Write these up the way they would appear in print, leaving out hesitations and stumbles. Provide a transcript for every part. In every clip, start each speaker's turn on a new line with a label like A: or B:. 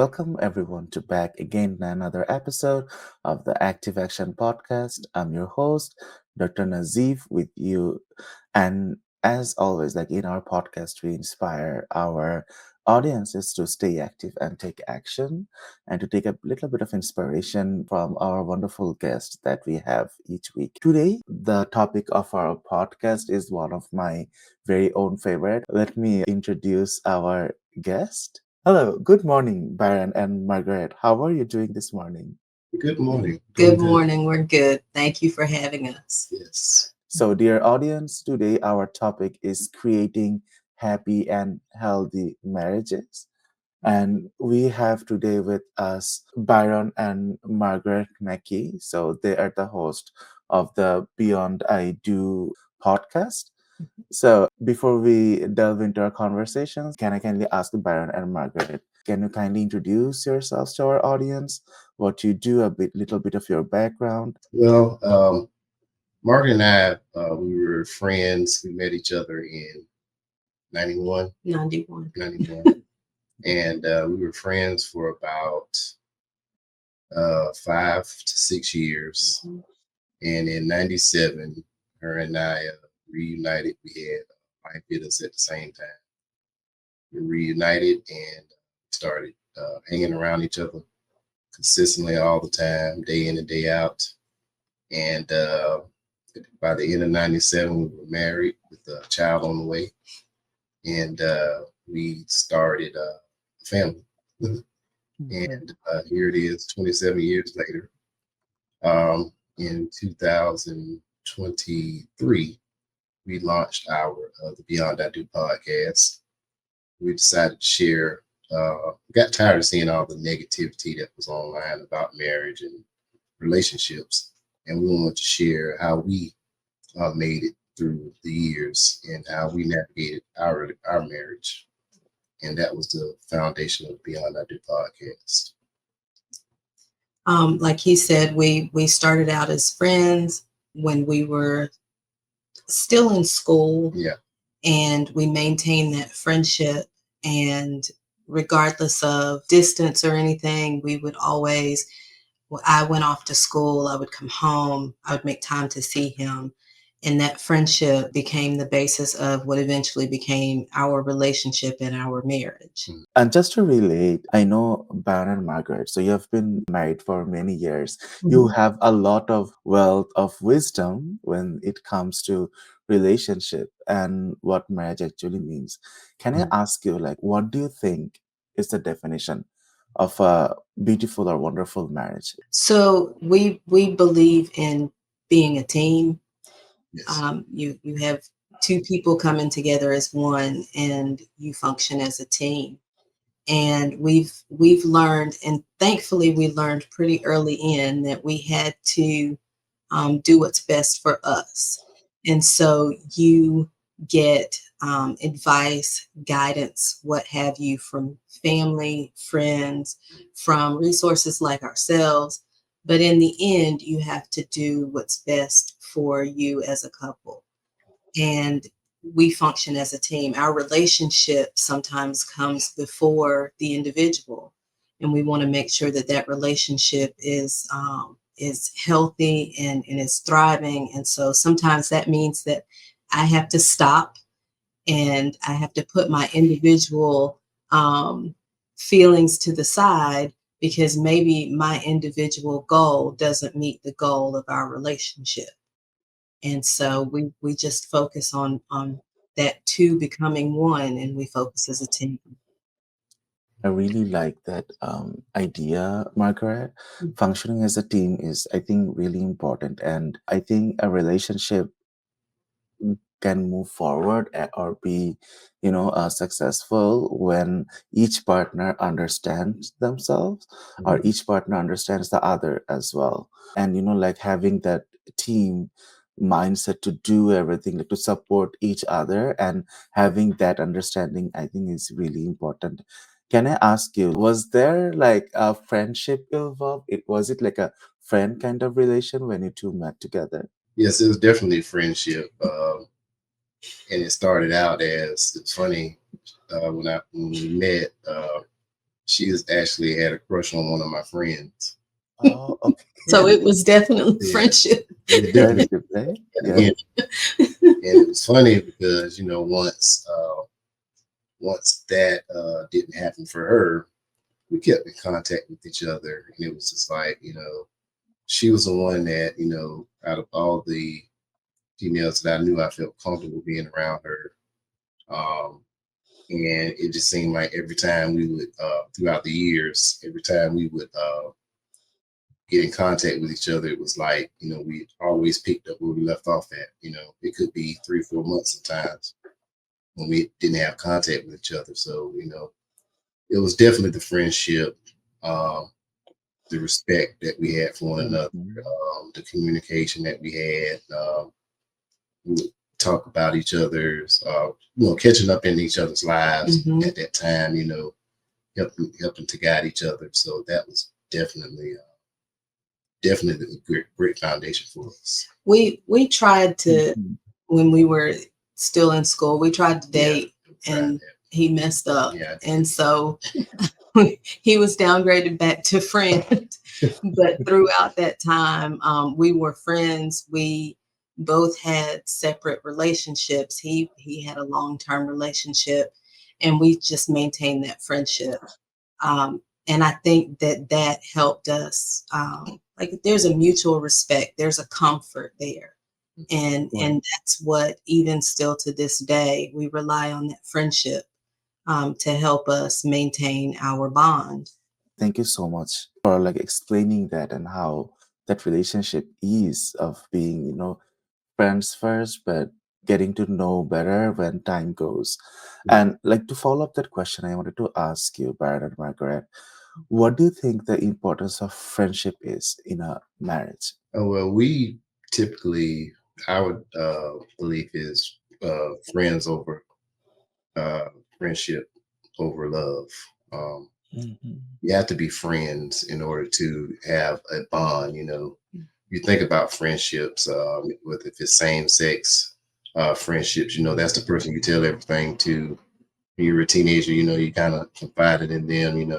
A: welcome everyone to back again in another episode of the Active Action Podcast. I'm your host, Dr. Nazif, with you. And as always, like in our podcast, we inspire our audiences to stay active and take action and to take a little bit of inspiration from our wonderful guests that we have each week. Today, the topic of our podcast is one of my very own favorite. Let me introduce our guest. Hello, good morning, Byron and Margaret. How are you doing this morning?
B: Good morning. Doing
C: Good
B: good.
C: morning. We're good. Thank you for having us.
B: Yes.
A: So, dear audience, today our topic is creating happy and healthy marriages. And we have today with us Byron and Margaret Mackey. So, they are the host of the Beyond I Do podcast. So, before we delve into our conversations, can I kindly ask Byron and Margaret, can you kindly introduce yourselves to our audience? What you do, little bit of your background?
B: Well, Margaret and I, we were friends. We met each other in 91,
C: 91.
B: 91. And we were friends for about 5 to 6 years.
C: Mhm.
B: And in 97, her and I reunited. We had life hit us at the same time. We reunited and started hanging around each other consistently all the time, day in and day out. And by the end of 97, we were married with a child on the way. And we started a family. And here it is, 27 years later. In 2023, we launched our the Beyond I Do podcast. We decided to share. Got tired of seeing all the negativity that was online about marriage and relationships, and we wanted to share how we made it through the years and how we navigated our marriage, and that was the foundation of Beyond I Do podcast.
C: Like he said, we started out as friends when we were still in school,
B: Yeah,
C: and we maintained that friendship. And regardless of distance or anything, we would always, when I went off to school, I would come home, I would make time to see him. And that friendship became the basis of what eventually became our relationship and our marriage.
A: And just to relate, I know Byron and Margaret, so you have been married for many years. You
C: Mhm.
A: have a lot of wealth of wisdom when it comes to relationship and what marriage actually means. Can I
B: Mm.
A: ask you, like, what do you think is the definition of a beautiful or wonderful marriage?
C: So we believe in being a team.
B: Yes.
C: You have two people coming together as one, and you function as a team. And we've learned, and thankfully we learned pretty early in that we had to do what's best for us. And so you get advice, guidance, what have you, from family, friends, from resources like ourselves. But in the end, you have to do what's best for you as a couple. And we function as a team. Our relationship sometimes comes before the individual, and we want to make sure that that relationship is healthy and is thriving. And so sometimes that means that I have to stop and I have to put my individual feelings to the side, because maybe my individual goal doesn't meet the goal of our relationship. And so we just focus on that two becoming one, and we focus as a team.
A: I really like that idea, Margaret. Functioning as a team is, I think, really important. And I think a relationship can move forward or be successful when each partner understands themselves or
B: Mhm.
A: each partner understands the other as well, and like having that team mindset to do everything, like to support each other, and having that understanding, I think, is really important. Can I ask you, was there like a friendship involved? Was it like a friend kind of relation when you two met together?
B: Yes, it was definitely friendship, and it started out as it's funny when we met. she has actually had a crush on one of my friends.
A: Oh,
C: So
A: okay.
C: it was definitely
B: Yeah,
C: friendship.
B: it
A: Very
B: definitely
A: good, right?
B: at
A: Yeah.
B: the end. And it was funny because once that didn't happen for her, we kept in contact with each other, and it was just like she was the one that out of all the females that I knew, I felt comfortable being around her. Um, and it just seemed like every time we would, throughout the years, every time we would get in contact with each other, it was like we always picked up where we left off at. It could be 3 or 4 months sometimes when we didn't have contact with each other. So it was definitely the friendship, um, the respect that we had for one another,
A: Mhm.
B: the communication that we had. We would talk about each other's, catching up in each other's lives
C: Hmm.
B: at that time. Helping to guide each other. So that was definitely a great foundation for us.
C: We tried to,
A: Mhm.
C: when we were still in school, we tried to
B: Yeah,
C: date,
B: we tried
C: and
B: that.
C: he messed up.
B: Yeah, I did.
C: And so he was downgraded back to friend. But throughout that time, we were friends. We both had separate relationships. He had a long-term relationship, and we just maintained that friendship. And I think that that helped us. Like there's a mutual respect, there's a comfort there,
A: Right.
C: and that's what, even still to this day, we rely on that friendship to help us maintain our bond.
A: Thank you so much for like explaining that and how that relationship is of being, friends first, but getting to know better when time goes. And like to follow up that question, I wanted to ask you, Byron and Margaret, what do you think the importance of friendship is in a marriage?
B: Oh, well, we typically, our belief is friends over uh, friendship over love. Um,
A: Mhm.
B: you have to be friends in order to have a bond. You think about friendships, with if it's same sex friendships. That's the person you tell everything to. When you were a teenager, you kind of confided in them.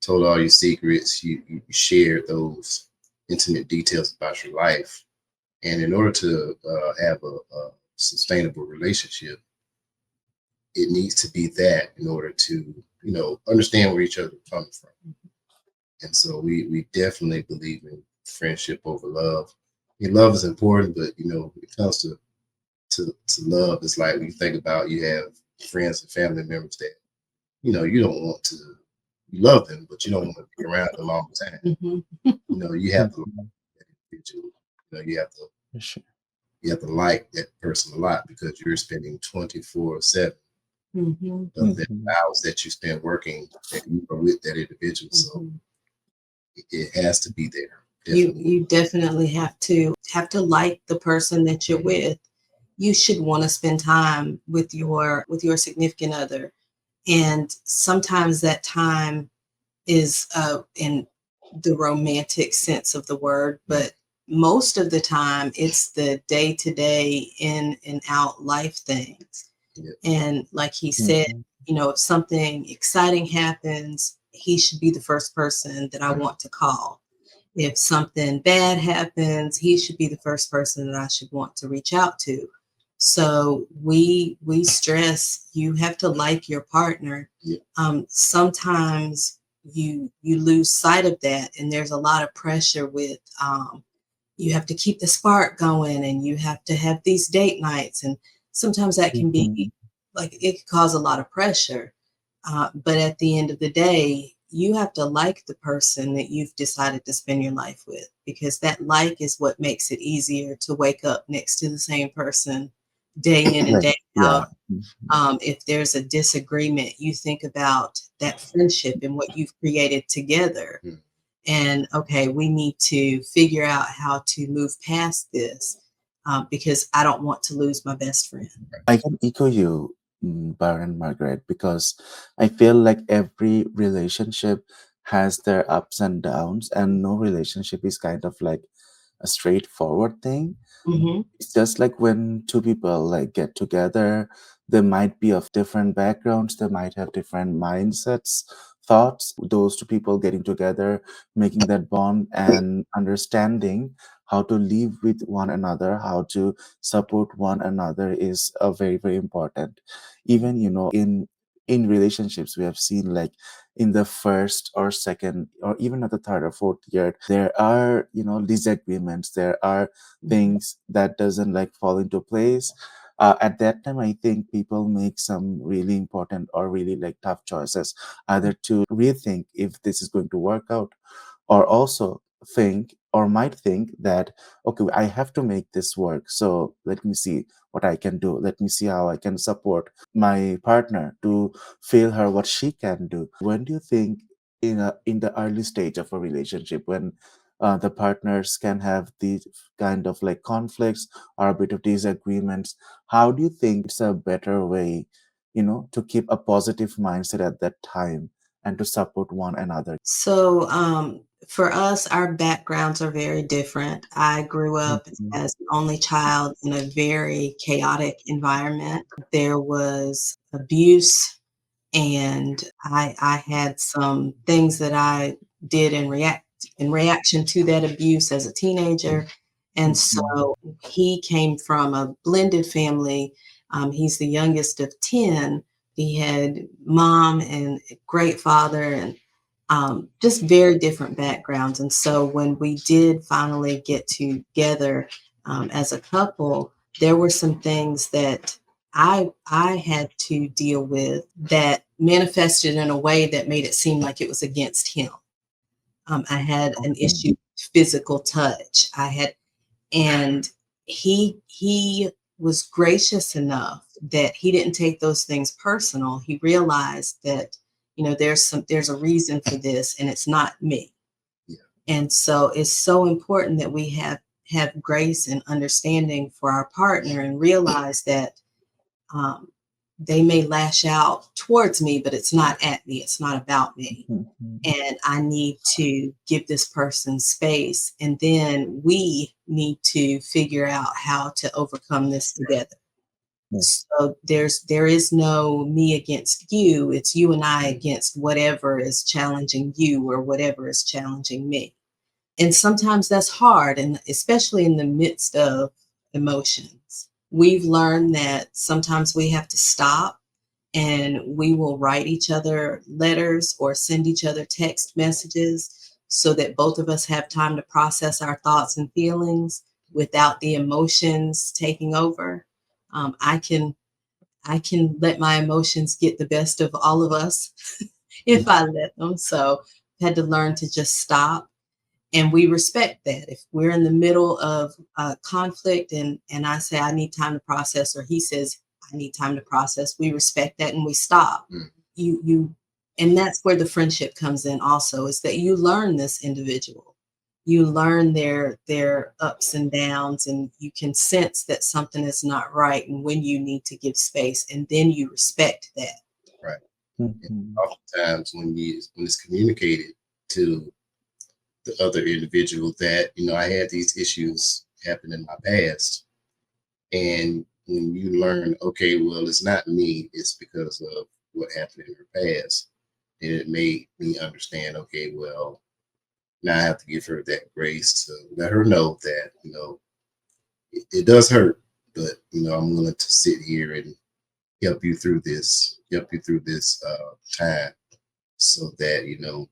B: Told all your secrets. You shared those intimate details about your life. And in order to have a sustainable relationship, it needs to be that in order to, understand where each other is coming from. And so we definitely believe in friendship over love. I mean, love is important, but when it comes to love, it's like when you think about, you have friends and family members that you don't want to, you love them, but you don't want to be around them all the time.
C: Mhm.
B: You have to like
A: Mhm.
B: that individual. You have to
A: For sure.
B: like that person a lot because you're spending 24/7
C: Mhm.
B: of the
A: Mhm.
B: hours that you spend working, that you are with that individual. So
C: Mhm.
B: it has to be there,
C: You
B: definitely.
C: you definitely have to like the person that you're with. You should want to spend time with your significant other, and sometimes that time is in the romantic sense of the word, but most of the time it's the day to day in and out life things.
B: Yeah.
C: And like he said,
A: Mhm.
C: if something exciting happens, he should be the first person that I want to call. If something bad happens, he should be the first person that I should want to reach out to. So we stress, you have to like your partner.
B: Yeah.
C: Sometimes you lose sight of that, and there's a lot of pressure with, you have to keep the spark going, and you have to have these date nights, and sometimes that can be,
A: Mhm.
C: like, it can cause a lot of pressure. But at the end of the day, you have to like the person that you've decided to spend your life with, because that like is what makes it easier to wake up next to the same person day in and
A: Right.
C: day
A: Yeah.
C: out.
A: Mhm.
C: If there's a disagreement, you think about that friendship and what you've created together.
B: Mm.
C: And okay, we need to figure out how to move past this, because I don't want to lose my best friend.
A: I can echo you, Baron Margaret, because I feel like every relationship has their ups and downs, and no relationship is kind of like a straightforward thing.
C: Hmm.
A: It's just like when two people like get together, they might be of different backgrounds, they might have different mindsets, thoughts, those two people getting together, making that bond and understanding how to live with one another, how to support one another is very, very important. Even, in relationships, we have seen like in the first or second or even at the third or fourth year, there are, disagreements, there are things that doesn't like fall into place. At that time, I think people make some really important or really like tough choices, either to rethink if this is going to work out, or also think or might think that, okay, I have to make this work, so let me see what I can do, let me see how I can support my partner to feel her what she can do. When do you think, in the early stage of a relationship, when the partners can have these kind of like conflicts or a bit of disagreements, how do you think it's a better way, to keep a positive mindset at that time and to support one another?
C: So, for us, our backgrounds are very different. I grew up
A: Mhm,
C: as an only child in a very chaotic environment. There was abuse, and I had some things that I did in reaction to that abuse as a teenager. And
A: mhm,
C: so he came from a blended family. He's the youngest of 10. He had mom and a great father, and just very different backgrounds. And so when we did finally get together as a couple, there were some things that I had to deal with that manifested in a way that made it seem like it was against him. I had an
A: okay.
C: issue with physical touch. I had, and he was gracious enough that he didn't take those things personal. He realized that, there's a reason for this, and it's not me.
B: Yeah.
C: And so it's so important that we have grace and understanding for our partner and realize that um, they may lash out towards me, but it's not at me. It's not about me.
A: Mhm.
C: And I need to give this person space. And then we need to figure out how to overcome this together.
A: Yeah.
C: So there is no me against you. It's you and I against whatever is challenging you or whatever is challenging me. And sometimes that's hard, and especially in the midst of emotions. We've learned that sometimes we have to stop, and we will write each other letters or send each other text messages so that both of us have time to process our thoughts and feelings without the emotions taking over. Um, I can I can let my emotions get the best of all of us if I let them. So I had to learn to just stop, and we respect that. If we're in the middle of conflict, and I say I need time to process, or he says I need time to process, we respect that and we stop.
B: Mm.
C: You And that's where the friendship comes in also, is that you learn this individual. You learn their ups and downs, and you can sense that something is not right and when you need to give space, and then you respect that.
B: Right. And
A: Mhm.
B: oftentimes when it's communicated to the other individual that, I had these issues happen in my past. And when you learn, okay, well, it's not me, it's because of what happened in her past. And it made me understand, okay, well, now I have to give her that grace to let her know that, it does hurt, but, I'm willing to sit here and help you through this time so that,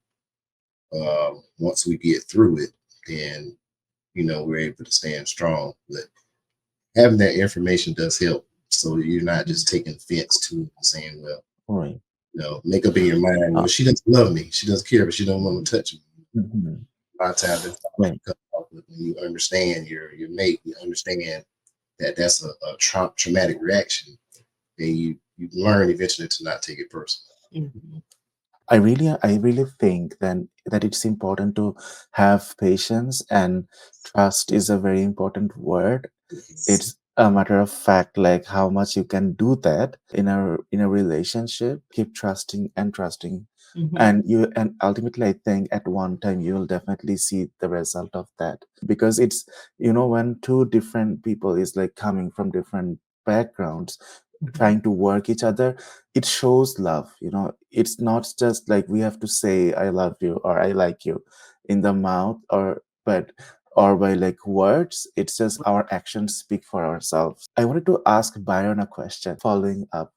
B: once we get through it, then, we're able to stand strong. But having that information does help. So you're not just taking offense to it and saying, well,
A: Right.
B: make up in your mind, well,
A: Uh,
B: she doesn't love me. She doesn't care, but she don't want to touch me.
A: mhm.
B: A lot of times that's how
A: Right.
B: it comes off. But when you understand your mate, you understand that that's a traumatic reaction, then you learn eventually to not take it personal.
C: Mhm.
A: I really think then that it's important to have patience, and trust is a very important word.
C: Yes.
A: It's a matter of fact, like how much you can do that in a relationship. Keep trusting and trusting,
C: Mhm.
A: and ultimately, I think at one time you will definitely see the result of that, because it's, when two different people is like coming from different backgrounds, trying to work each other, it shows love. You know, it's not just like we have to say I love you or I like you in the mouth, or by like words. It's just our actions speak for ourselves. I wanted to ask Byron a question following up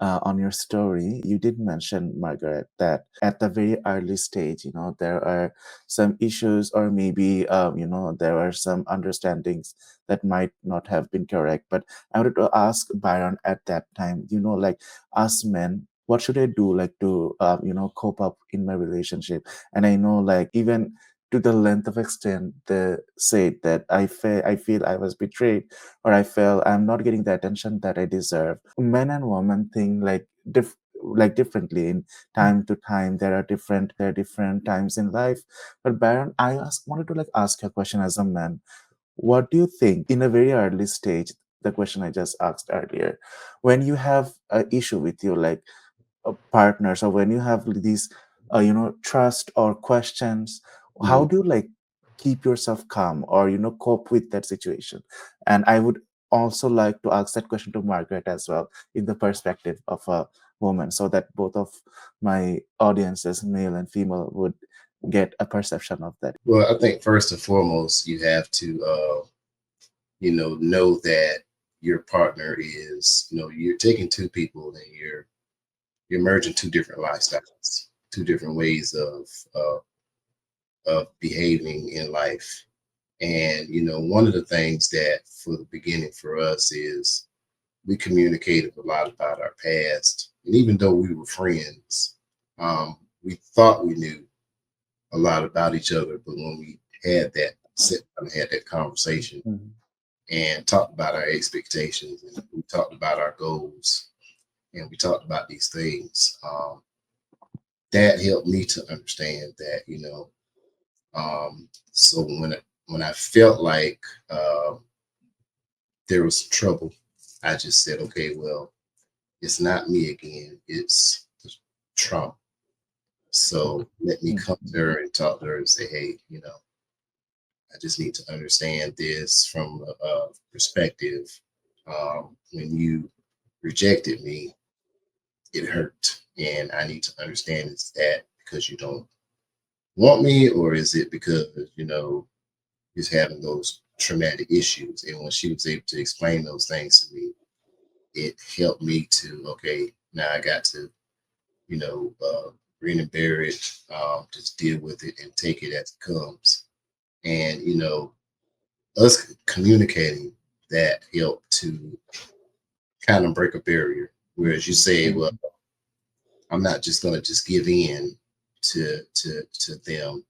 A: on your story. You did mention, Margaret, that at the very early stage, you know, there are some issues, or maybe, you know, there are some understandings that might not have been correct. But I wanted to ask Byron at that time, you know, like, us men, what should I do, like, to, you know, cope up in my relationship? And I know, like, even to the length of extent they said that I feel I was betrayed, or I feel I'm not getting the attention that I deserve. Men and women think like differently in time to time. There are different times in life. But Baron, wanted to like ask you a question as a man. What do you think in a very early stage? The question I just asked earlier, when you have an issue with you, like partners, or when you have these you know, trust or questions, how
B: Mhm.
A: do you like keep yourself calm, or you know, cope with that situation? And I would also like to ask that question to Margaret as well, in the perspective of a woman, so that both of my audiences, male and female, would get a perception of that.
B: Well, I think first and foremost, you have to, know that your partner is, you're taking two people and you're merging two different lifestyles, two different ways of behaving in life. And one of the things that for the beginning for us is we communicated a lot about our past, and even though we were friends, we thought we knew a lot about each other. But when we had that sit down and had that conversation
A: Mhm.
B: and talked about our expectations, and we talked about our goals, and we talked about these things, that helped me to understand that, so when I felt like there was trouble, I just said, okay, well, it's not me again, it's the trauma. So let me come to
A: Mhm.
B: her and talk to her and say, hey, I just need to understand this from a perspective. When you rejected me, it hurt. And I need to understand, is that because you don't want me, or is it because, he's having those traumatic issues? And when she was able to explain those things to me, it helped me to, okay, now I got to, grin and bear it, just deal with it and take it as it comes. And, us communicating, that helped to kind of break a barrier. Whereas you say, well,
A: Mhm.
B: I'm not just going to just give in to them,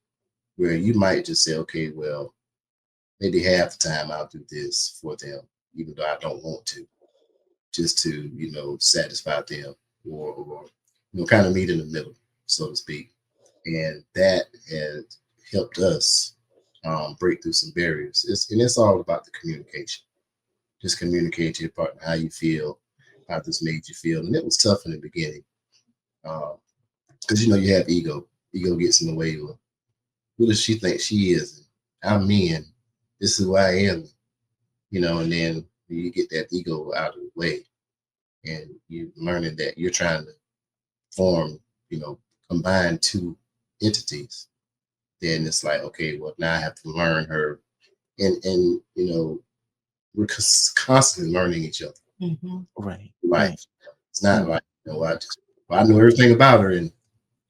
B: where you might just say, okay, well, maybe half the time I'll do this for them, even though I don't want to, just to, satisfy them, or kind of meet in the middle, so to speak. And that has helped us break through some barriers. And it's all about the communication. Just communicate to your partner how you feel, how this made you feel. And it was tough in the beginning, because you have ego. Ego gets in the way of, who does she think she is? I'm me, and this is who I am. And then you get that ego out of the way, and you learning that you're trying to form, you know, combine two entities. Then it's like, okay, well, now I have to learn her, and we're constantly learning each other.
C: Mhm.
A: Right, right.
B: Life. It's not
A: Mhm.
B: like, I know everything about her, and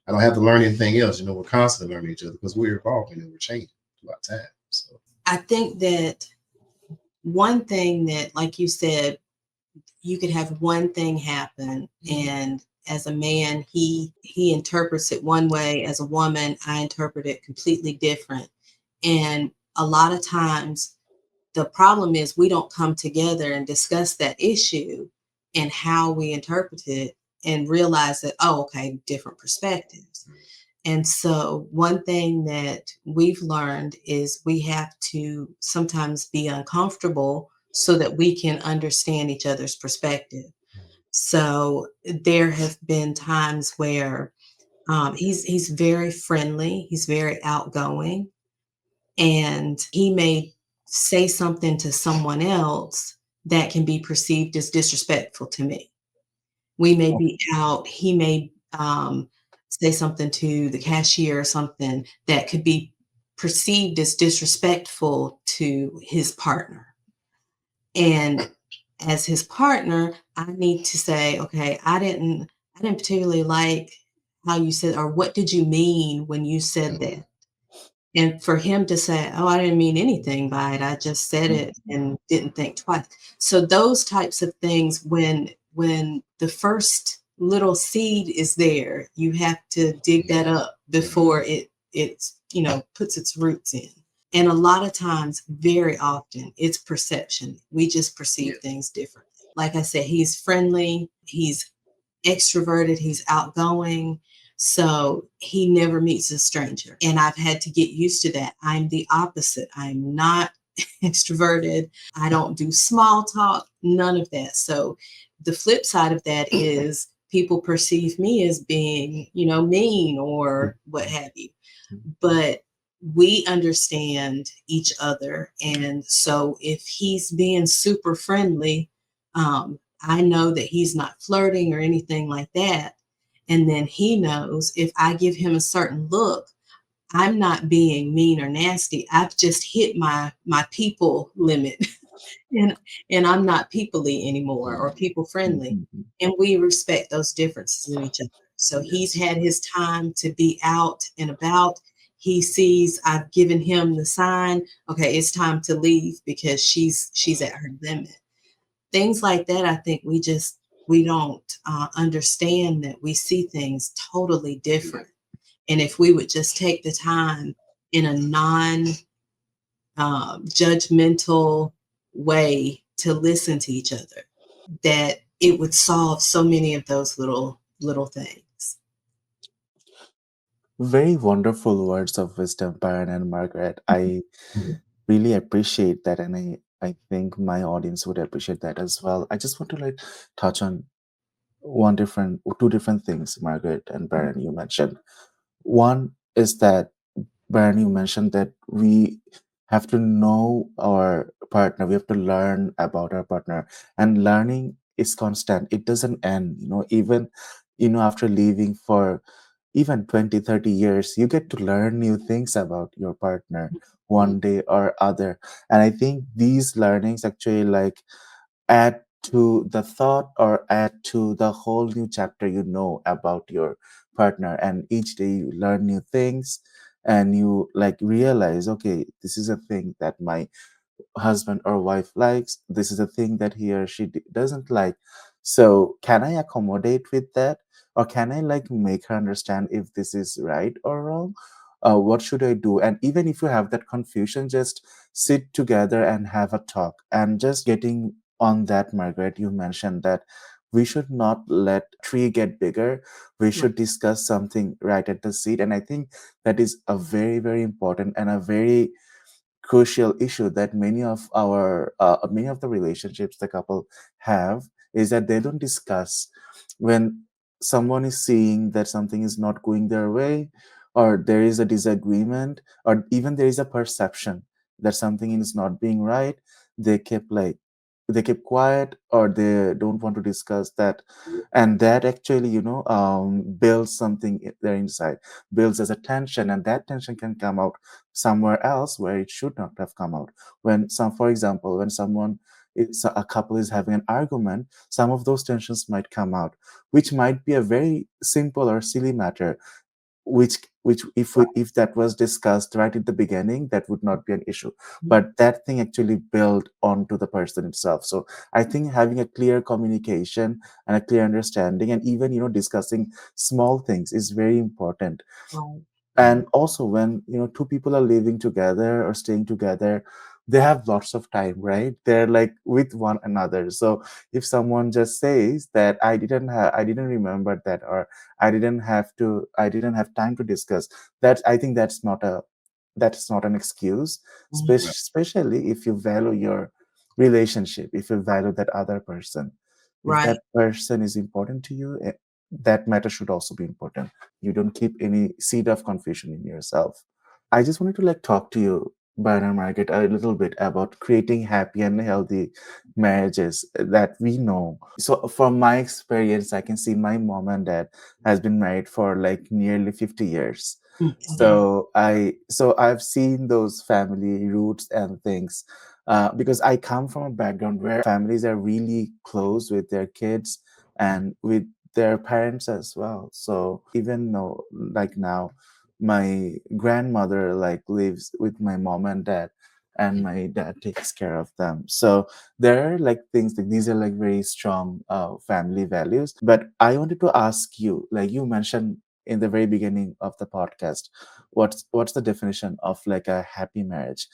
B: I don't have to learn anything else. We're constantly learning each other because we're evolving and we're changing throughout time. So,
C: I think that one thing that, like you said, you could have one thing happen, and as a man, he interprets it one way. As a woman, I interpret it completely different. And a lot of times the problem is we don't come together and discuss that issue and how we interpret it, and realize that, oh, okay, different perspectives. And so one thing that we've learned is we have to sometimes be uncomfortable so that we can understand each other's perspective. So there have been times where he's very friendly, he's very outgoing, and he may say something to someone else that can be perceived as disrespectful to me. We may be out, he may say something to the cashier or something that could be perceived as disrespectful to his partner. And as his partner, I need to say, okay, I didn't particularly like how you said, or what did you mean when you said
B: Mhm.
C: that? And for him to say, "Oh, I didn't mean anything by it. I just said it
A: Mhm.
C: and didn't think twice." So those types of things, when the first little seed is there, you have to dig that up before it's puts its roots in. And a lot of times, very often, it's perception. We just perceive
B: Yeah.
C: things differently. Like I said, he's friendly, he's extroverted, he's outgoing. So he never meets a stranger. And I've had to get used to that. I'm the opposite. I'm not extroverted. I don't do small talk, none of that. So the flip side of that is people perceive me as being, mean or what have you. But we understand each other. And so if he's being super friendly, I know that he's not flirting or anything like that. And then he knows if I give him a certain look, I'm not being mean or nasty. I've just hit my people limit. and and I'm not peoply anymore or
B: Mhm.
C: people friendly.
A: Mhm.
C: And we respect those differences in each other. So he's
B: Yes.
C: had his time to be out and about. He sees I've given him the sign, okay, it's time to leave because she's at her limit. Things like that, I think we don't understand that we see things totally
B: Yeah.
C: different. And if we would just take the time in a non judgmental way to listen to each other, that it would solve so many of those little things.
A: Very wonderful words of wisdom, Byron and Margaret. I really appreciate that, and I think my audience would appreciate that as well. I just want to like touch on two different things, Margaret and Byron, you mentioned. One is that, Brian, you mentioned that we have to know our partner. We have to learn about our partner, and learning is constant. It doesn't end. Even after leaving for even 20, 30 years, you get to learn new things about your partner
C: Mhm.
A: one day or other. And I think these learnings actually like add to the thought or add to the whole new chapter about your partner, and each day you learn new things and you like realize, okay, this is a thing that my husband or wife likes, this is a thing that he or she doesn't like. So can I accommodate with that, or can I like make her understand if this is right or wrong? What should I do? And even if you have that confusion, just sit together and have a talk. And just getting on that, Margaret, you mentioned that we should not let tree get bigger. We
C: Right.
A: should discuss something right at the seat. And I think that is a very, very important and a very crucial issue that many of the relationships the couple have, is that they don't discuss when someone is seeing that something is not going their way, or there is a disagreement, or even there is a perception that something is not being right. They keep quiet, or they don't want to discuss that. And that actually builds something there inside, builds as a tension, and that tension can come out somewhere else where it should not have come out. For example, when a couple is having an argument, some of those tensions might come out, which might be a very simple or silly matter, which if that was discussed right at the beginning, that would not be an issue. But that thing actually built onto the person itself. So I think having a clear communication and a clear understanding, and even discussing small things, is very important.
C: Right.
A: And also, when two people are living together or staying together, they have lots of time, right? They're like with one another. So if someone just says that I didn't remember that, or I didn't have time to discuss that, I think that's not an excuse,
C: Mhm.
B: Right.
A: especially if you value your relationship, if you value that other person. If
C: Right.
A: that person is important to you, that matter should also be important. You don't keep any seed of confusion in yourself. I just wanted to like talk to you, Byron and Margaret, a little bit about creating happy and healthy marriages that we know. So, from my experience, I can see my mom and dad has been married for like nearly 50 years.
C: Okay.
A: So I've seen those family roots and things, because I come from a background where families are really close with their kids and with their parents as well. So even though like now my grandmother like lives with my mom and dad, and my dad takes care of them. So there are like things like these are like very strong family values. But I wanted to ask you, like you mentioned in the very beginning of the podcast, what's the definition of like a happy marriage?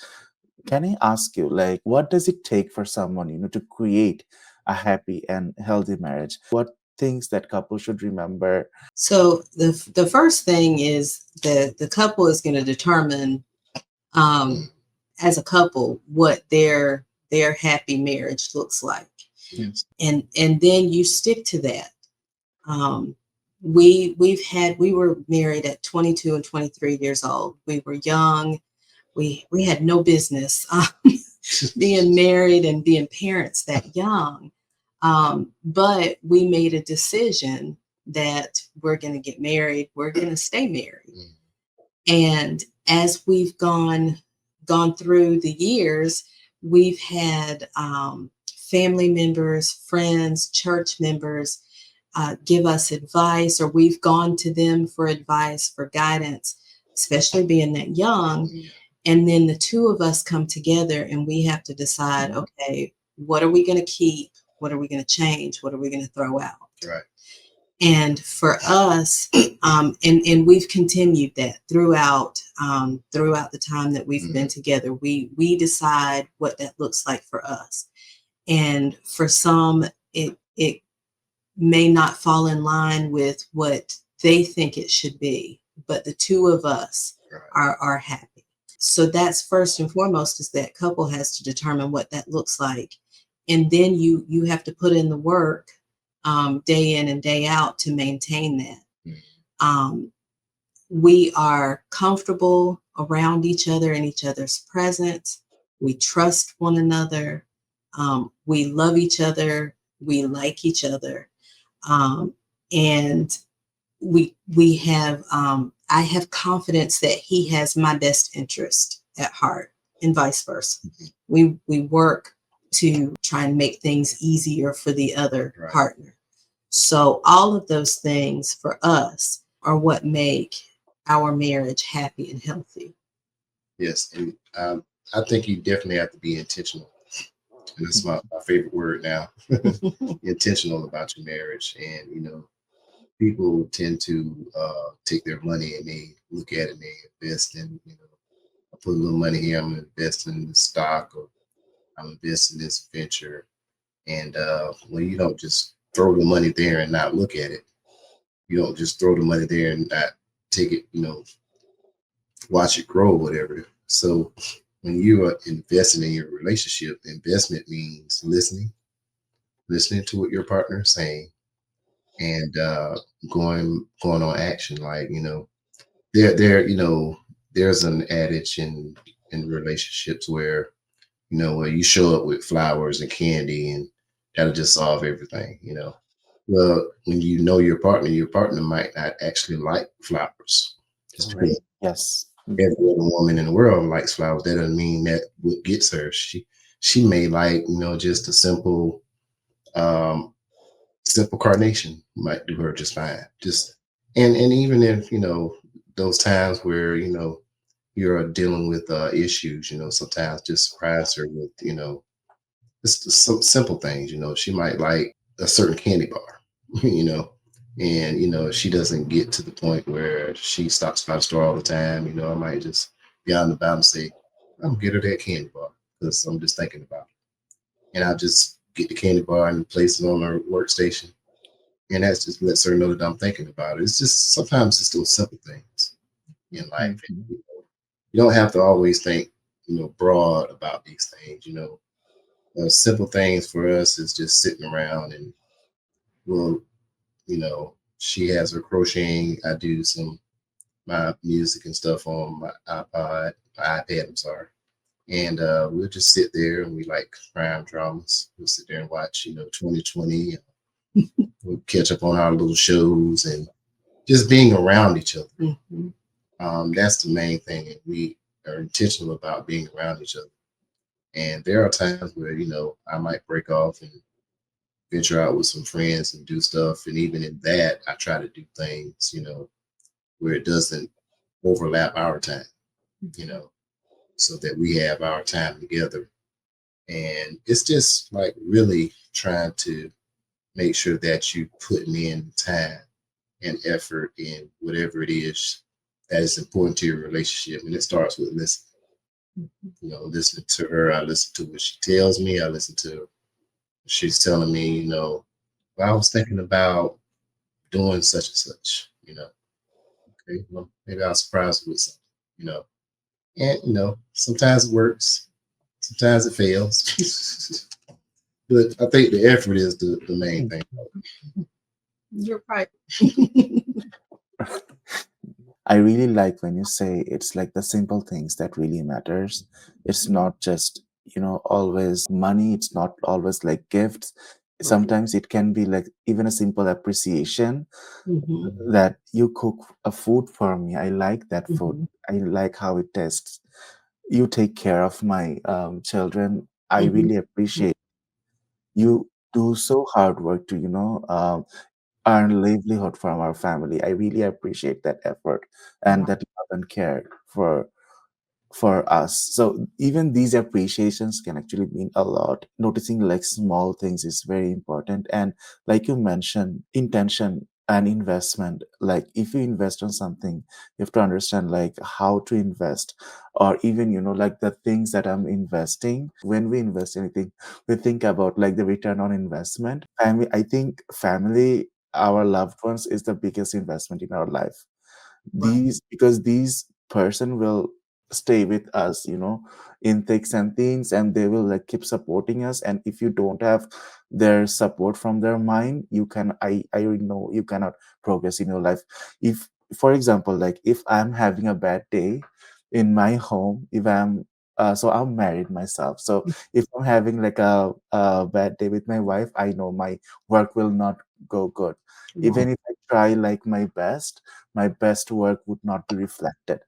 A: Can I ask you, like, what does it take for someone, to create a happy and healthy marriage? What things that couple should remember?
C: So the first thing is that the couple is going to determine, um, as a couple, what their happy marriage looks like,
B: Yes.
C: and then you stick to that. Um, we were married at 22 and 23 years old. We were young. We had no business being married and being parents that young. But we made a decision that we're going to get married. We're going to stay married.
B: Mm.
C: And as we've gone through the years, we've had family members, friends, church members give us advice, or we've gone to them for advice, for guidance, especially being that young.
B: Yeah.
C: And then the two of us come together and we have to decide, okay, what are we going to keep? What are we going to change? What are we going to throw out?
B: Right.
C: And for us, and we've continued that throughout the time that we've been together. We decide what that looks like for us. And for some, it may not fall in line with what they think it should be, but the two of us
B: Right.
C: are happy. So that's first and foremost, is that couple has to determine what that looks like. And then you have to put in the work, day in and day out, to maintain that.
B: Mm.
C: Um, we are comfortable around each other in each other's presence. We trust one another. We love each other. We like each other. And we have I have confidence that he has my best interest at heart, and vice versa. We work to try and make things easier for the other
B: Right.
C: partner. So all of those things for us are what make our marriage happy and healthy.
B: Yes. And I think you definitely have to be intentional. And that's my favorite word now. Intentional about your marriage. And, people tend to take their money and they look at it and they invest in, I put a little money here, I'm going to invest in the stock, or I'm investing in this venture. And when you don't just throw the money there and not look at it, you don't just throw the money there and not take it, watch it grow, whatever. So when you are investing in your relationship, investment means listening to what your partner is saying, and going on action. Like, there's an adage in relationships where, where you show up with flowers and candy and that'll just solve everything. Well, when you know your partner might not actually like flowers. Just
A: Right.
B: because
A: Yes.
B: every other woman in the world likes flowers, that doesn't mean that what gets her. She may like, just a um simple carnation might do her just fine. Just and even if, those times where, you're dealing with issues, sometimes just surprise her with, just some simple things. She might like a certain candy bar, you know, and she doesn't get to the point where she stops by the store all the time. I might just be out and about and say, I'm gonna get her that candy bar because I'm just thinking about it. And I'll just get the candy bar and place it on her workstation. And that just lets her know that I'm thinking about it. It's just sometimes it's those simple things in life.
A: Mhm.
B: You don't have to always think, broad about these things. Simple things for us is just sitting around and, well, she has her crocheting. I do some my music and stuff on my iPad. I'm sorry. And we'll just sit there and we like crime dramas. We'll sit there and watch, 2020. We'll catch up on our little shows and just being around each other.
C: Mhm.
B: That's the main thing. And we are intentional about being around each other. And there are times where, I might break off and venture out with some friends and do stuff. And even in that, I try to do things, where it doesn't overlap our time, you know, so that we have our time together. And it's just like really trying to make sure that you putting in time and effort in whatever it is that is important to your relationship. And it starts with listening.
C: Mhm.
B: Listening to her. I listen to what she tells me. I listen to what she's telling me, well, I was thinking about doing such and such, okay, well, maybe I'll surprise you with something, you know. And sometimes it works, sometimes it fails. But I think the effort is the main thing.
C: You're right.
A: I really like when you say it's like the simple things that really matters. It's not just, always money. It's not always like gifts.
C: Right.
A: Sometimes it can be like even a simple appreciation
C: Mhm.
A: that you cook a food for me. I like that food.
C: Mhm.
A: I like how it tastes. You take care of my children. I
C: Mhm.
A: really appreciate you do so hard work to, earn livelihood from our family. I really appreciate that effort and
C: Right.
A: that love and care for us. So even these appreciations can actually mean a lot. Noticing like small things is very important. And like you mentioned, intention and investment. Like if you invest on something, you have to understand like how to invest, or even, like the things that I'm investing. When we invest anything, we think about like the return on investment. Family, I think family, our loved ones is the biggest investment in our life.
C: Right.
A: Because these person will stay with us, in thick and thins, and they will like keep supporting us. And if you don't have their support from their mind, I know you cannot progress in your life. If, for example, like if I'm having a bad day in my home, if I'm so I'm married myself, so if I'm having like a bad day with my wife, I know my work will not go good.
C: Right.
A: Even if I try like my best work would not be reflected.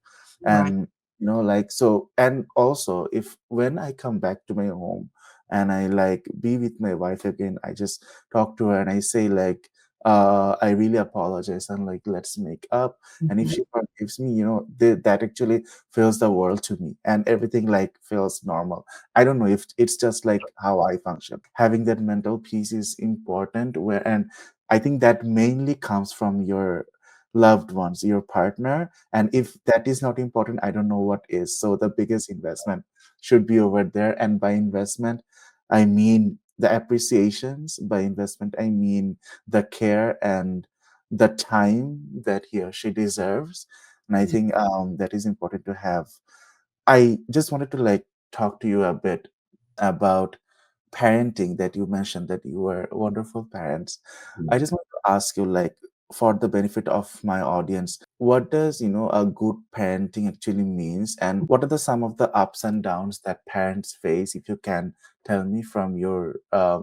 C: Right.
A: And like, so, and also if when I come back to my home and I like be with my wife again, I just talk to her and I say like, I really apologize, and like let's make up. And if
C: Mhm.
A: she forgives me, that actually feels the world to me, and everything like feels normal. I don't know if it's just like how I function. Having that mental peace is important, where, and I think that mainly comes from your loved ones, your partner. And if that is not important, I don't know what is. So the biggest investment should be over there. And by investment, I mean the appreciations. By investment, I mean the care and the time that he or she deserves. And I
C: Yeah.
A: think that is important to have. I just wanted to like talk to you a bit about parenting, that you mentioned that you were wonderful parents. I just want to ask you, like, for the benefit of my audience, what does, a good parenting actually means, and what are the some of the ups and downs that parents face, if you can tell me from your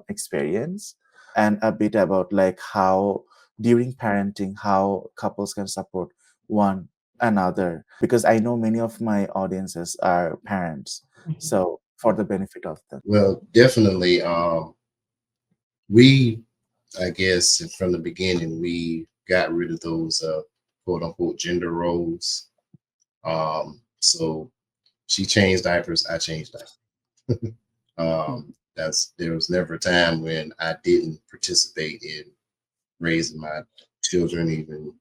A: experience, and a bit about like how during parenting, how couples can support one another, because I know many of my audiences are parents.
C: Mhm.
A: So for the benefit of them.
B: Well, definitely. We, I guess, from the beginning, we got rid of those quote unquote gender roles. So she changed diapers, I changed diapers.
C: Mhm.
B: There was never a time when I didn't participate in raising my children, even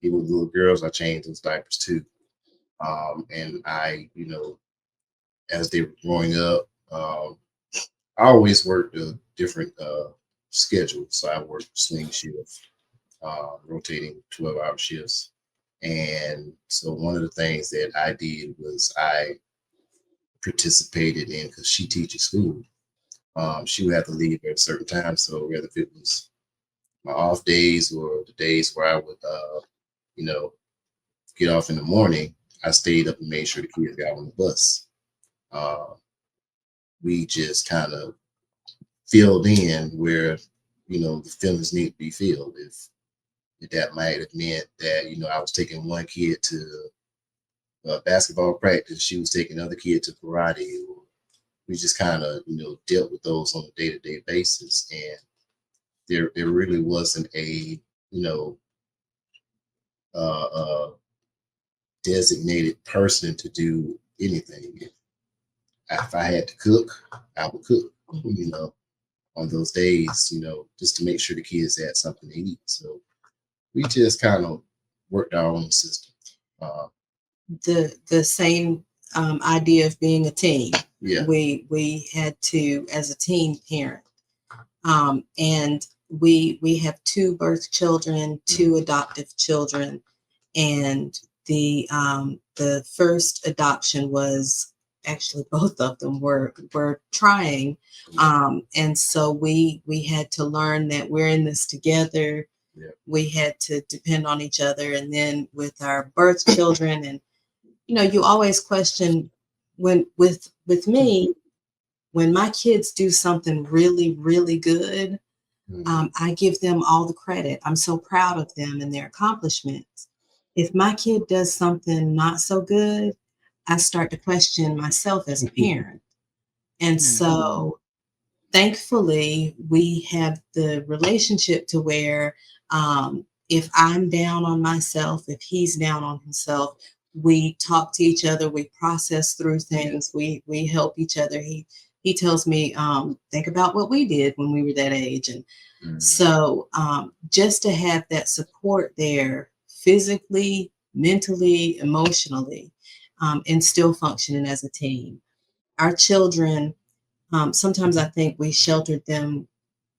B: little girls. I changed those diapers too. And I, as they were growing up, I always worked a different schedule. So I worked swing shifts, rotating 12-hour shifts. And so one of the things that I did was I participated in, because she teaches school. She would have to leave at a certain time. So whether if it was my off days or the days where I would, you know, get off in the morning, I stayed up and made sure the kids got on the bus. Uh, we just kind of filled in where, the feelings need to be filled. If that might have meant that, I was taking one kid to basketball practice, she was taking another kid to karate. Or we just kind of, dealt with those on a day-to-day basis. And there really wasn't a, you know, designated person to do anything. If I had to cook, I would cook, on those days, just to make sure the kids had something to eat. So we just kind of worked our own system.
C: The same idea of being a team.
B: Yeah.
C: We had to, as a teen parent, and we have two birth children, two adoptive children, and the first adoption was actually both of them were trying, and so we had to learn that we're in this together.
B: Yeah.
C: We had to depend on each other, and then with our birth children, and you always question when with me, when my kids do something really, really good, I give them all the credit. I'm so proud of them and their accomplishments. If my kid does something not so good, I start to question myself as a parent. And so thankfully, we have the relationship to where if I'm down on myself, if he's down on himself, we talk to each other, we process through things, we help each other. He tells me, think about what we did when we were that age. And so just to have that support there physically, mentally, emotionally, and still functioning as a team. Our children, sometimes I think we sheltered them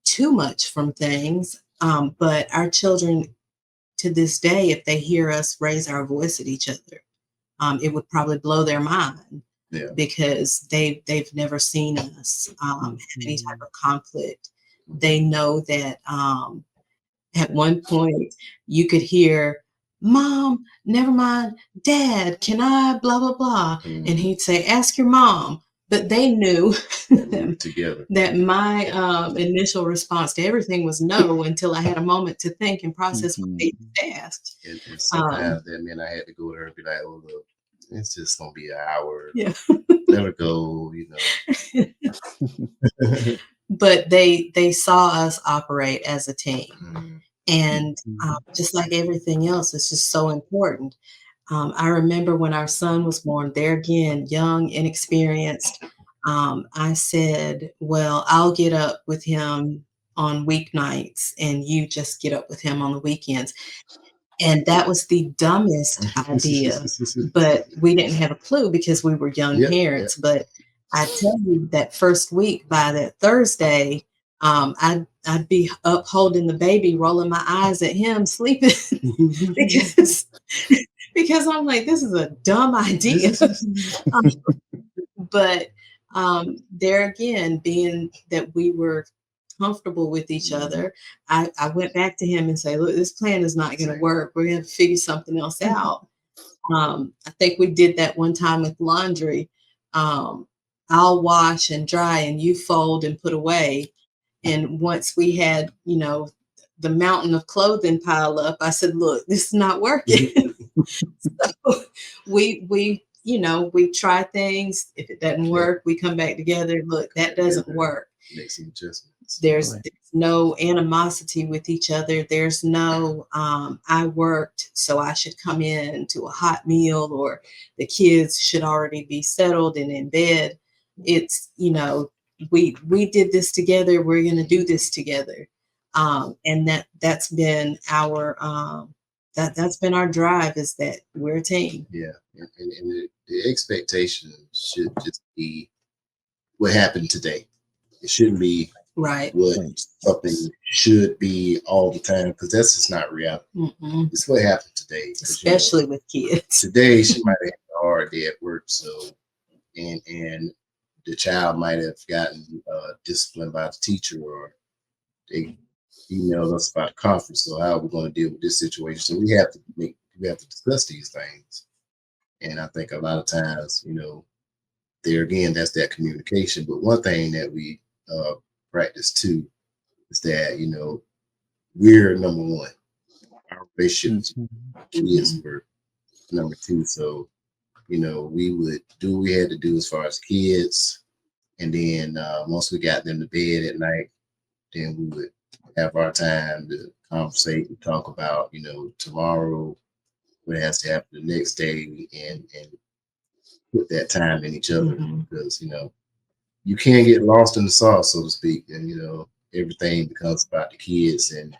C: too much from things, but our children to this day, if they hear us raise our voice at each other, it would probably blow their mind.
B: Yeah.
C: Because they've never seen us have any type of conflict. They know that at one point you could hear, "Mom, never mind, Dad, can I blah blah blah," and he'd say, "Ask your mom." But they knew
B: together
C: that my initial response to everything was no until I had a moment to think and process what they asked.
B: And sometimes that meant I had to go to her and be like, "Oh look, it's just gonna be an hour.
C: Yeah.
B: Let her go,"
C: But they saw us operate as a team. And just like everything else, it's just so important. I remember when our son was born, there again, young, inexperienced. I said, well, I'll get up with him on weeknights and you just get up with him on the weekends. And that was the dumbest idea, but we didn't have a clue because we were young parents. But I tell you, that first week, by that Thursday, I'd be up holding the baby, rolling my eyes at him sleeping because because I'm like, this is a dumb idea. But there again, being that we were comfortable with each other, I went back to him and say, look, this plan is not going to work. We're going to figure something else out. I think we did that one time with laundry. I'll wash and dry and you fold and put away. And once we had, the mountain of clothing pile up, I said, look, this is not working. So we try things. If it doesn't work, we come back together. Look, that doesn't work.
B: Make some adjustments.
C: There's no animosity with each other. There's no, I worked, so I should come in to a hot meal, or the kids should already be settled and in bed. It's, we did this together. We're going to do this together. And that's been our, that's been our drive, is that we're a team.
B: Yeah. And the expectation should just be what happened today. It shouldn't be
C: right
B: what something should be all the time, because that's just not reality. It's what happened today.
C: Especially with kids.
B: Today, she might have had a hard day at work. So, and the child might have gotten disciplined by the teacher, or they emailed us about a conference. So how are we going to deal with this situation? So we have to discuss these things. And I think a lot of times, there again, that's that communication. But one thing that we practice too is that, we're number one. Our relationship with
A: Mhm.
B: kids
C: Mhm.
B: were number two. So, we would do what we had to do as far as kids. And then once we got them to bed at night, then we would have our time to conversate and talk about, tomorrow, what has to happen the next day, and put that time in each other
C: Mhm.
B: because, you can't get lost in the sauce, so to speak. And, everything becomes about the kids and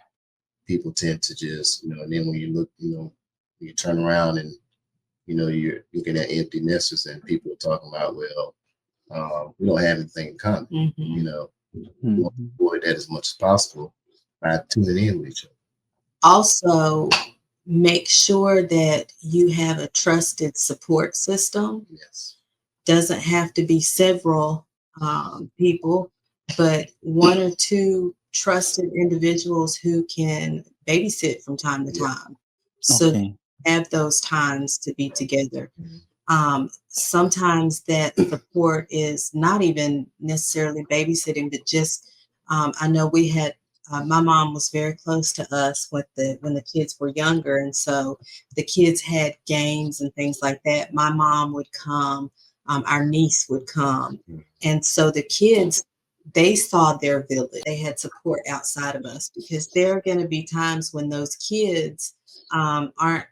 B: people tend to just, and then when you look, you turn around and, you're looking at empty nesters and people are talking about, well, we don't have anything in common.
C: Mhm.
B: We want
A: Mhm.
B: to avoid that as much as possible by tuning in with each other.
C: Also, make sure that you have a trusted support system.
B: Yes.
C: Doesn't have to be several people, but one or two trusted individuals who can babysit from time to
B: Yeah.
C: time. So
A: Okay.
C: have those times to be together. Sometimes that support is not even necessarily babysitting, but just I know we had my mom was very close to us with the when the kids were younger, and so the kids had games and things like that. My mom would come, our niece would come,
B: Mhm.
C: and so the kids they saw their village. They had support outside of us because there are going to be times when those kids aren't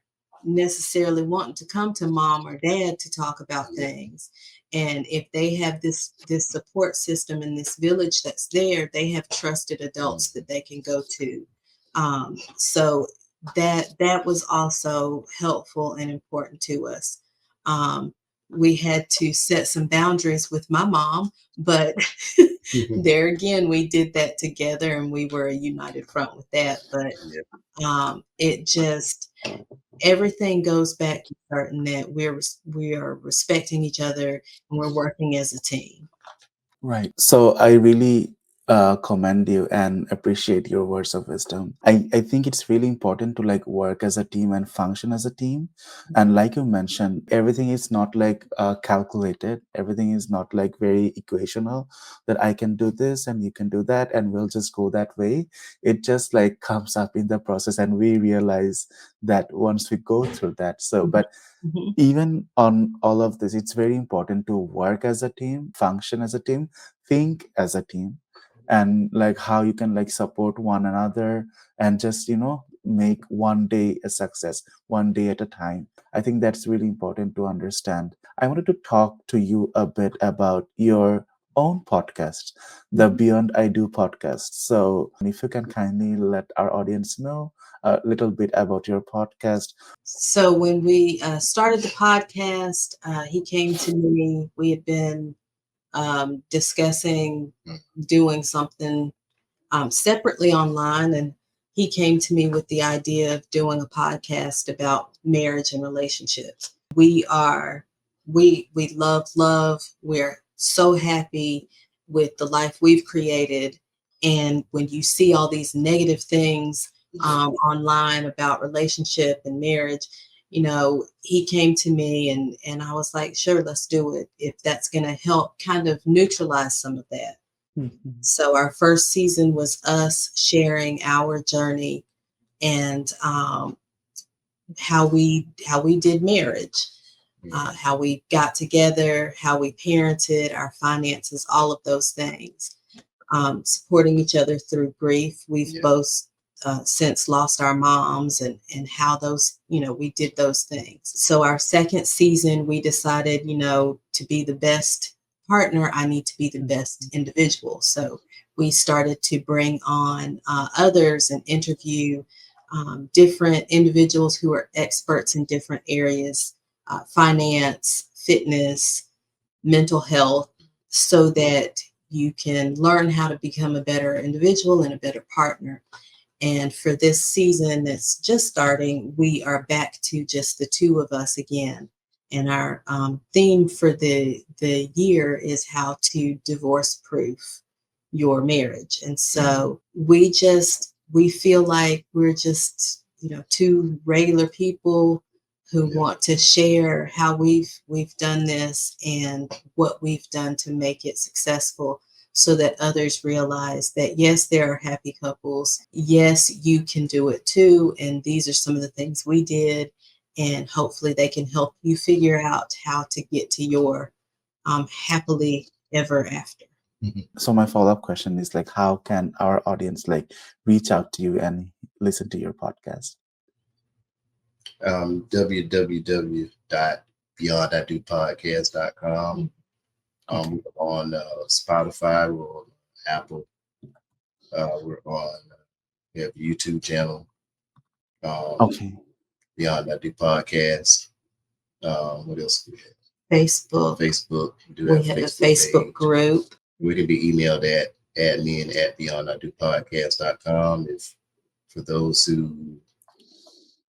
C: necessarily wanting to come to mom or dad to talk about
B: Yeah.
C: things, and if they have this support system in this village that's there, they have trusted adults
B: Mhm.
C: that they can go to. So that was also helpful and important to us. um, we had to set some boundaries with my mom, but there again we did that together and we were a united front with that. But
B: Yeah.
C: it just everything goes back to certain that we are respecting each other and we're working as a team.
A: Right. So I really commend you and appreciate your words of wisdom. I think it's really important to like work as a team and function as a team. And like you mentioned, everything is not like calculated. Everything is not like very equational that I can do this and you can do that and we'll just go that way. It just like comes up in the process and we realize that once we go through that. So,
C: Mhm,
A: but
C: mhm,
A: even on all of this, it's very important to work as a team, function as a team, think as a team, and like how you can like support one another and just make one day a success, one day at a time. I think that's really important to understand. I wanted to talk to you a bit about your own podcast, the
C: mhm.
A: Beyond I Do podcast. So if you can kindly let our audience know a little bit about your podcast.
C: So when we started the podcast, he came to me. We had been discussing doing something separately online, and he came to me with the idea of doing a podcast about marriage and relationships. We are we love. We're so happy with the life we've created, and when you see all these negative things online about relationship and marriage, he came to me and I was like, sure, let's do it if that's going to help kind of neutralize some of that.
A: Mhm.
C: So our first season was us sharing our journey and how we did marriage, how we got together, how we parented, our finances, all of those things. Supporting each other through grief. We've
B: Yeah.
C: both since lost our moms, and how those, we did those things. So our second season, we decided, to be the best partner, I need to be the best individual. So we started to bring on others and interview different individuals who are experts in different areas, finance, fitness, mental health, so that you can learn how to become a better individual and a better partner. And for this season that's just starting, we are back to just the two of us again. And our theme for the year is how to divorce proof your marriage. And so we feel like we're just two regular people who
B: Yeah.
C: want to share how we've done this and what we've done to make it successful, so that others realize that yes, there are happy couples, yes, you can do it too, and these are some of the things we did, and hopefully they can help you figure out how to get to your happily ever after.
B: Mhm.
A: So my follow-up question is like, how can our audience like reach out to you and listen to your podcast?
B: www.beyondidopodcast.com.
A: Okay.
B: We're on Spotify, we're on Apple, we're on, we have a YouTube channel, um,
A: Okay.
B: Beyond I Do Podcast. What else do we have?
C: Facebook.
B: Facebook. We do
C: We
B: have a
C: have a
B: Facebook
C: Facebook
B: page.
C: group.
B: We can be emailed at admin@beyondidopodcast.com. If for those who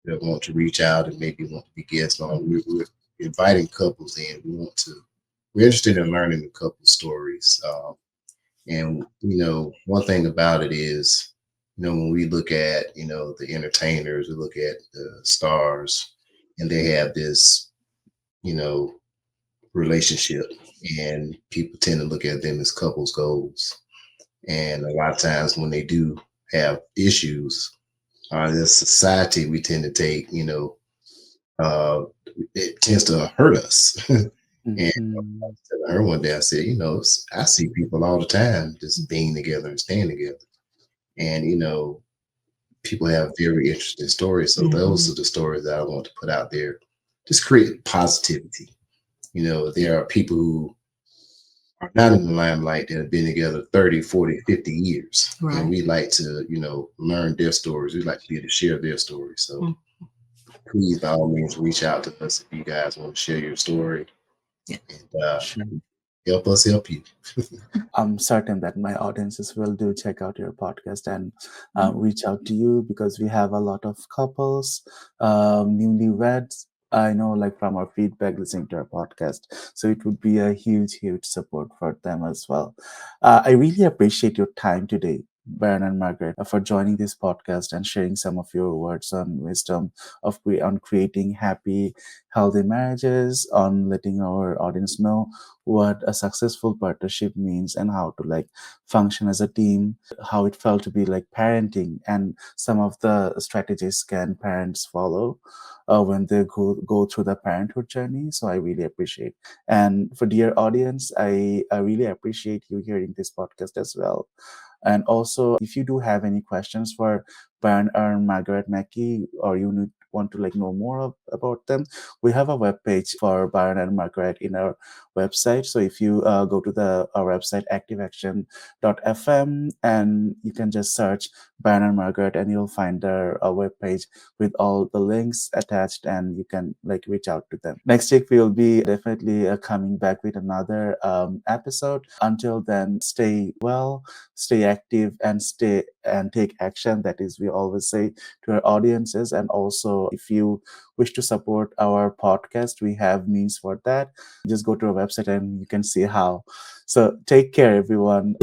B: that want to reach out and maybe want to be guests on, we're inviting couples in. We're interested in learning the couple stories. And one thing about it is, when we look at, the entertainers, we look at the stars, and they have this, you know, relationship, and people tend to look at them as couples goals. And a lot of times when they do have issues, as society, we tend to take, uh, it tends to hurt us. And I
A: Mhm.
B: was telling her one day, I said, I see people all the time just being together and staying together. And, people have very interesting stories. So those are
C: Mhm.
B: the stories that I want to put out there. Just create positivity. There are people who are not in the limelight that have been together 30, 40, 50 years. And
C: Right.
B: we like to, learn their stories. We like to be able to share their stories. So
C: Mm.
B: please, by all means, reach out to us if you guys want to share your story,
C: Yeah.
B: and
A: Sure.
B: help us help you.
A: I'm certain that my audiences will do check out your podcast and
C: Mm.
A: reach out to you, because we have a lot of couples, newlyweds. I know, like from our feedback listening to our podcast, so it would be a huge, huge support for them as well. I really appreciate your time today, Baron and Margaret, for joining this podcast and sharing some of your words on wisdom on creating happy, healthy marriages, on letting our audience know what a successful partnership means and how to like function as a team, how it felt to be like parenting, and some of the strategies can parents follow when they go through the parenthood journey. So I really appreciate. And for dear audience, I really appreciate you hearing this podcast as well. And also, if you do have any questions for Byron or Margaret Mackey, or want to like know more about them, we have a web page for Byron and Margaret in our website. So if you go to our website, activeaction.fm, and you can just search Byron and Margaret, and you'll find their web page with all the links attached, and you can like reach out to them. Next week we will be definitely coming back with another episode. Until then, stay well, stay active, and take action. That is, we always say to our audiences. And also, if you wish to support our podcast, we have means for that. Just go to our website and you can see how. So take care, everyone.